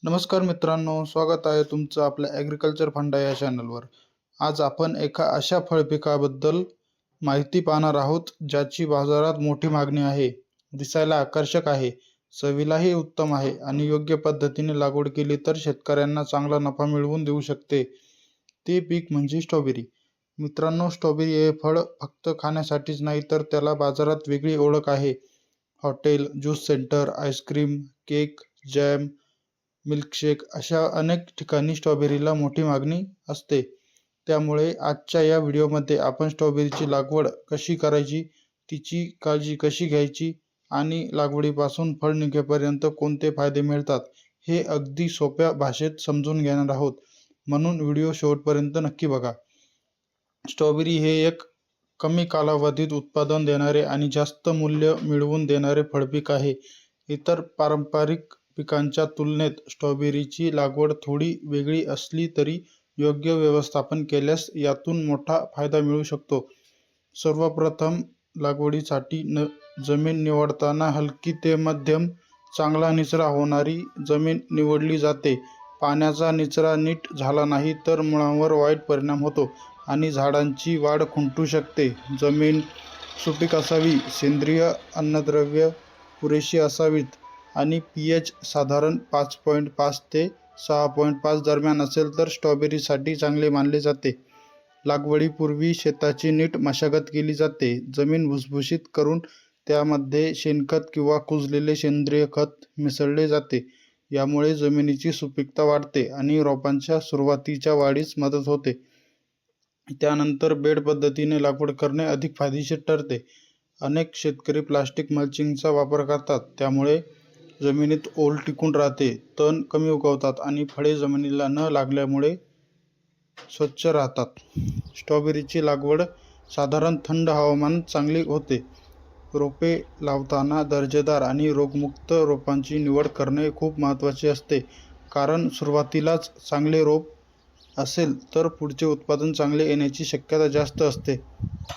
नमस्कार मित्रांनो, स्वागत आहे तुमचं आपल्या ॲग्रिकल्चर फंडा या चॅनलवर. आज आपण एका अशा फळपिकाबद्दल माहिती पाहणार आहोत, ज्याची बाजारात मोठी मागणी आहे, दिसायला आकर्षक आहे, चवीलाही उत्तम आहे आणि योग्य पद्धतीने लागवड केली तर शेतकऱ्यांना चांगला नफा मिळवून देऊ शकते. ते पीक म्हणजे स्ट्रॉबेरी. मित्रांनो, स्ट्रॉबेरी हे फळ फक्त खाण्यासाठीच नाही, तर त्याला बाजारात वेगळी ओळख आहे. Hotel, juice centre, ice cream, cake, jam, milkshake अशा अनेक ठिकाणी स्ट्रॉबेरीला मोठी मागणी असते. त्यामुळे आजच्या या व्हिडिओमध्ये आपण स्ट्रॉबेरीची लागवड कशी करायची, तिची काळजी कशी घ्यायची आणि लागवडीपासून फळ निघेपर्यंत कोणते फायदे मिळतात, हे अगदी सोप्या भाषेत समजून घेणार आहोत. म्हणून व्हिडिओ शेवटपर्यंत नक्की बघा. स्ट्रॉबेरी हे एक कमी कालावधीत उत्पादन देणारे आणि जास्त मूल्य मिळवून देणारे फळपीक आहे. इतर पारंपरिक पिकांच्या तुलनेत स्ट्रॉबेरीची लागवड थोडी वेगळी असली तरी योग्य व्यवस्थापन केल्यास यातून मोठा फायदा मिळू शकतो. सर्वप्रथम लागवडीसाठी जमीन निवडताना हलकी ते मध्यम चांगला निचरा होणारी जमीन निवडली जाते. पाण्याचा निचरा नीट झाला नाही तर मुळांवर वाईट परिणाम होतो आणि झाडांची वाढ खुंटू शकते. जमीन सुपीक असावी, सेंद्रिय अन्नद्रव्ये पुरेशी असावीत आणि पीएच साधारण 5.5 ते 6.5 दरम्यान असेल तर स्ट्रॉबेरीसाठी चांगले मानले जाते. लागवडीपूर्वी शेताची नीट मशागत केली जाते. जमीन भुसभुशीत करून त्यामध्ये शेणखत किंवा कुजलेले सेंद्रिय खत मिसळले जाते. यामुळे जमिनीची सुपीकता वाढते आणि रोपांच्या सुरुवातीच्या वाढीस मदत होते. त्यानंतर बेड पद्धतीने लागवड करणे अधिक फायदेशीर ठरते. अनेक शेतकरी प्लास्टिक मल्चिंगचा वापर करतात. त्यामुळे जमिनीत ओल टिकून राहते, तण कमी उगवतात आणि फळे जमिनीला न लागल्यामुळे स्वच्छ राहतात. स्ट्रॉबेरीची लागवड साधारण थंड हवामानात चांगली होते. रोपे लावताना दर्जेदार आणि रोगमुक्त रोपांची निवड करणे खूप महत्त्वाचे असते, कारण सुरुवातीलाच चांगले रोप असेल तर पुढचे उत्पादन चांगले येण्याची शक्यता जास्त असते.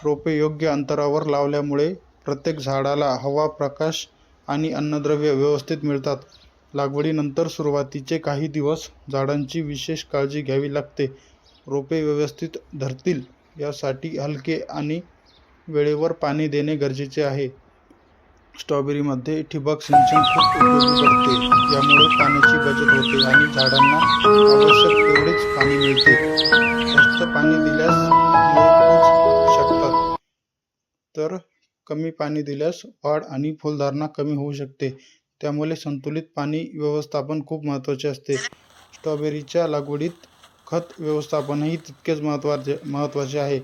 रोपे योग्य अंतरावर लावल्यामुळे प्रत्येक झाडाला हवा, प्रकाश आणि अन्नद्रव्ये व्यवस्थित मिळतात. लागवडीनंतर सुरुवातीचे काही दिवस झाडांची विशेष काळजी घ्यावी लागते. रोपे व्यवस्थित धरतील यासाठी हलके आणि वेळेवर पाणी देणे गरजेचे आहे. स्ट्रॉबेरीमध्ये ठिबक सिंचन खूप उपयोगी पडते. यामुळे पाण्याची बचत होते आणि झाडांना आवश्यक तेवढेच पाणी मिळते. जास्त पाणी दिल्यास मुळे कुजू शकतात, तर कमी पाणी दिल्यास वाढ आणि फुलधारणा कमी होऊ शकते. त्यामुळे संतुलित पाणी व्यवस्थापन खूप महत्त्वाचे असते. स्ट्रॉबेरीच्या लागवडीत खत व्यवस्थापनही तितकेच महत्त्वाचे आहे.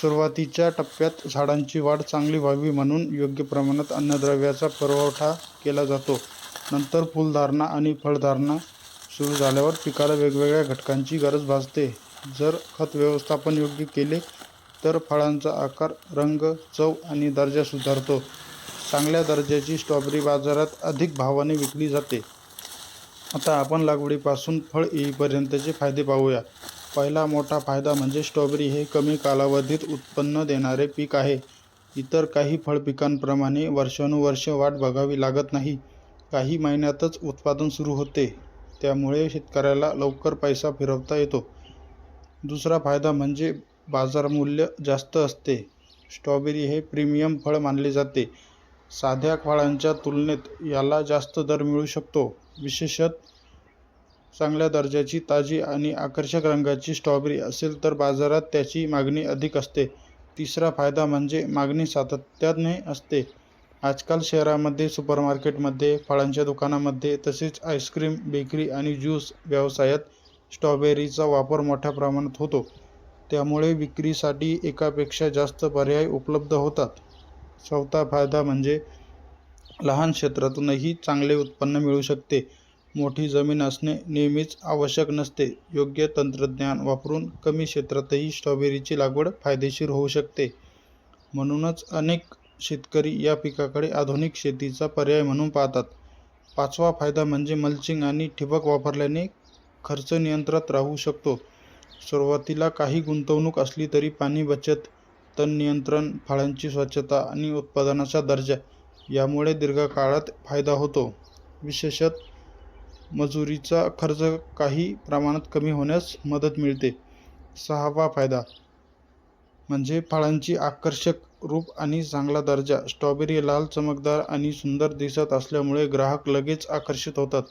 सुरुवातीच्या टप्प्यात झाडांची वाढ चांगली व्हावी म्हणून योग्य प्रमाणात अन्नद्रव्याचा पुरवठा केला जातो. नंतर फुलधारणा आणि फळधारणा सुरू झाल्यावर पिकाला वेगवेगळ्या घटकांची गरज भासते. जर खत व्यवस्थापन योग्य केले तर फळांचा आकार, रंग, चव आणि दर्जा सुधारतो. चांगल्या दर्जाची स्ट्रॉबेरी बाजारात अधिक भावाने विकली जाते. आता आपण लागवडीपासून फळ येईपर्यंतचे फायदे पाहूया. पहिला मोठा फायदा म्हणजे स्ट्रॉबेरी हे कमी कालावधीत उत्पन्न देणारे पीक आहे. इतर काही फळपिकांप्रमाणे वर्षानुवर्षे वाट बघावी लागत नाही. काही महिन्यातच उत्पादन सुरू होते. त्यामुळे शेतकऱ्याला लवकर पैसा फिरवता येतो. दुसरा फायदा म्हणजे बाजारमूल्य जास्त असते. स्ट्रॉबेरी हे प्रीमियम फळ मानले जाते. साध्या फळांच्या तुलनेत याला जास्त दर मिळू शकतो. विशेषतः चांगल्या दर्जाची, ताजी आणि आकर्षक रंगाची स्ट्रॉबेरी असेल तर बाजारात त्याची मागणी अधिक असते. तिसरा फायदा म्हणजे मागणी सातत्याने असते. आजकाल शहरामध्ये, सुपरमार्केटमध्ये, फळांच्या दुकानांमध्ये तसेच आईस्क्रीम, बेकरी आणि ज्यूस व्यवसायात स्ट्रॉबेरीचा वापर मोठ्या प्रमाणात होतो. त्यामुळे विक्रीसाठी एकापेक्षा जास्त पर्याय उपलब्ध होतात. चौथा फायदा म्हणजे लहान क्षेत्रातूनही चांगले उत्पन्न मिळू शकते. मोठी जमीन असणे नेहमीच आवश्यक नसते. योग्य तंत्रज्ञान वापरून कमी क्षेत्रातही स्ट्रॉबेरीची लागवड फायदेशीर होऊ शकते. म्हणूनच अनेक शेतकरी या पिकाकडे आधुनिक शेतीचा पर्याय म्हणून पाहतात. पाचवा फायदा म्हणजे मल्चिंग आणि ठिबक वापरल्याने खर्च नियंत्रणात राहू शकतो. सुरुवातीला काही गुंतवणूक असली तरी पाणी बचत, तण नियंत्रण, फळांची स्वच्छता आणि उत्पादनाचा दर्जा यामुळे दीर्घकाळात फायदा होतो. विशेषतः मजुरीचा खर्च काही प्रमाणात कमी होण्यास मदत मिळते. 6वा फायदा म्हणजे फळांची आकर्षक रूप आणि चांगला दर्जा. स्ट्रॉबेरी लाल, चमकदार आणि सुंदर दिसत असल्यामुळे ग्राहक लगेच आकर्षित होतात.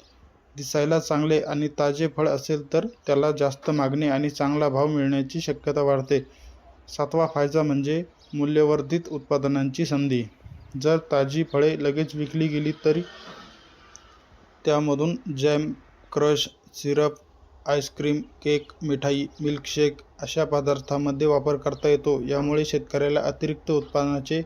दिसायला चांगले आणि ताजे फळ असेल तर त्याला जास्त मागणी आणि चांगला भाव मिळण्याची शक्यता वाढते. 7वा फायदा म्हणजे मूल्यवर्धित उत्पादनांची संधी. जर ताजी फळे लगेच विकली गेली तरी त्यामधून jam, crush, syrup, ice cream, cake, मिठाई, मिल्कशेक अशा पदार्थांमध्ये वापर करता येतो. यामुळे शेतकऱ्याला अतिरिक्त उत्पन्नाचे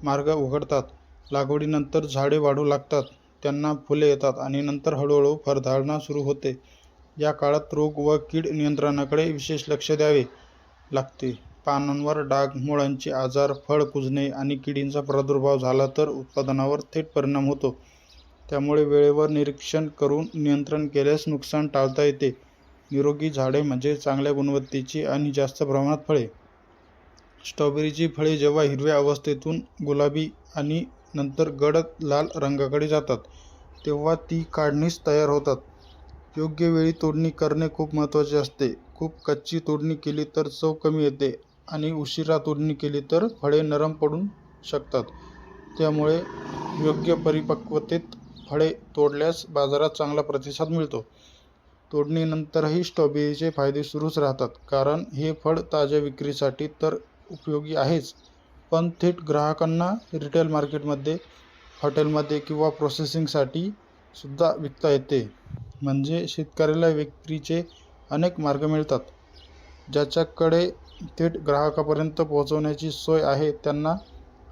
मार्ग उघडतात. लागवडीनंतर झाडे वाढू लागतात, त्यांना फुले येतात आणि नंतर हळूहळू फळधारणा सुरू होते. या काळात रोग व कीड नियंत्रणाकडे विशेष लक्ष द्यावे लागते. पानांवर डाग, मुळांचे आजार, फळ कुजणे आणि किडींचा प्रादुर्भाव झाला तर उत्पादनावर थेट परिणाम होतो. त्यामुळे वेळेवर निरीक्षण करून नियंत्रण केल्यास नुकसान टाळता येते. निरोगी झाडे म्हणजे चांगल्या गुणवत्तेची आणि जास्त प्रमाणात फळे. स्ट्रॉबेरीची फळे जेव्हा हिरव्या अवस्थेतून गुलाबी आणि नंतर गडद लाल रंगाकडे जातात, तेव्हा ती काढणीस तयार होतात. योग्य वेळी तोडणी करणे खूप महत्त्वाचे असते. खूप कच्ची तोडणी केली तर चव कमी येते आणि उशिरा तोडणी केली तर फळे नरम पडू शकतात. त्यामुळे योग्य परिपक्वतेत फळे तोडल्यास बाजारात चांगला प्रतिसाद मिळतो. तोडणीनंतरही स्ट्रॉबेरीचे फायदे सुरूच राहतात, कारण हे फळ ताज्या विक्रीसाठी तर उपयोगी आहेच, पण थेट ग्राहकांना रिटेल मार्केटमध्ये, हॉटेलमध्ये किंवा प्रोसेसिंगसाठी सुद्धा विकता येते. म्हणजे शेतकऱ्याला विक्रीचे अनेक मार्ग मिळतात. ज्याच्याकडे थेट ग्राहकापर्यंत पोहोचवण्याची सोय आहे त्यांना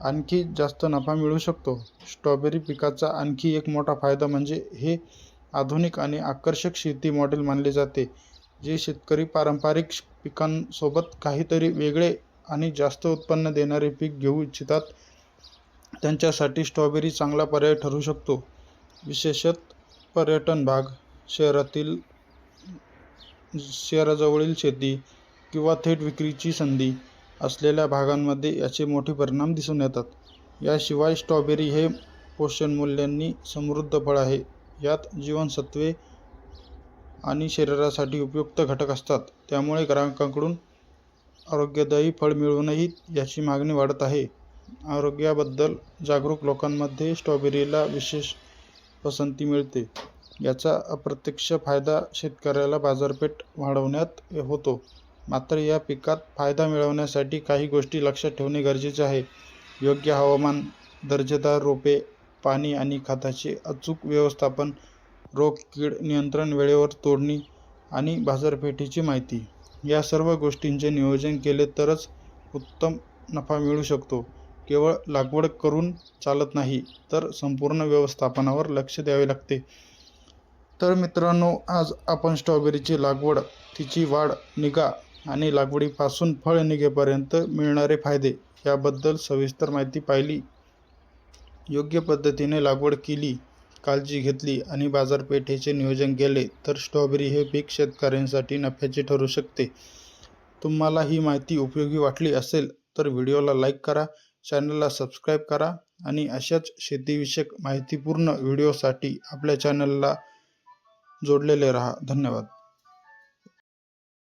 आणखी जास्त नफा मिळू शकतो. स्ट्रॉबेरी पिकाचा आणखी एक मोठा फायदा म्हणजे हे आधुनिक आणि आकर्षक शेती मॉडेल मानले जाते. जे शेतकरी पारंपरिक पिकांसोबत काहीतरी वेगळे आणि जास्त उत्पन्न देणारे पीक घेऊ इच्छितात, त्यांच्यासाठी स्ट्रॉबेरी चांगला पर्याय ठरू शकतो. विशेषतः पर्यटन भाग, शहराजवळील शेती किंवा थेट विक्रीची संधी असलेल्या भागांमध्ये याचे मोठे परिणाम दिसून येतात. याशिवाय स्ट्रॉबेरी हे पोषणमूल्यांनी समृद्ध फळ आहे. यात जीवनसत्त्वे आणि शरीरासाठी उपयुक्त घटक असतात. त्यामुळे ग्राहकांकडून आरोग्यदायी फळ मिळूनही याची मागणी वाढत आहे. आरोग्याबद्दल जागरूक लोकांमध्ये स्ट्रॉबेरीला विशेष पसंती मिळते. याचा अप्रत्यक्ष फायदा शेतकऱ्याला बाजारपेठ वाढवण्यात होतो. मात्र या पिकात फायदा मिळवण्यासाठी काही गोष्टी लक्षात ठेवणे गरजेचे आहे. योग्य हवामान, दर्जेदार रोपे, पाणी आणि खताचे अचूक व्यवस्थापन, रोग कीड नियंत्रण, वेळेवर तोडणी आणि बाजारपेठेची माहिती या सर्व गोष्टींचे नियोजन केले तरच उत्तम नफा मिळू शकतो. केवळ लागवड करून चालत नाही, तर संपूर्ण व्यवस्थापनावर लक्ष द्यावे लागते. तर मित्रांनो, आज आपण स्ट्रॉबेरीची लागवड, तिची वाढ, निगा आणि लागवडीपासून फळ निघेपर्यंत मिळणारे फायदे याबद्दल सविस्तर माहिती पाहिली. योग्य पद्धतीने लागवड केली, काळजी घेतली आणि बाजारपेठेचे नियोजन केले तर स्ट्रॉबेरी हे पीक शेतकऱ्यांसाठी नफ्याचे ठरू शकते. तुम्हाला ही माहिती उपयोगी वाटली असेल तर व्हिडिओला लाईक करा, चॅनलला सबस्क्राईब करा आणि अशाच शेतीविषयक माहितीपूर्ण व्हिडिओसाठी आपल्या चॅनलला जोडलेले राहा. धन्यवाद.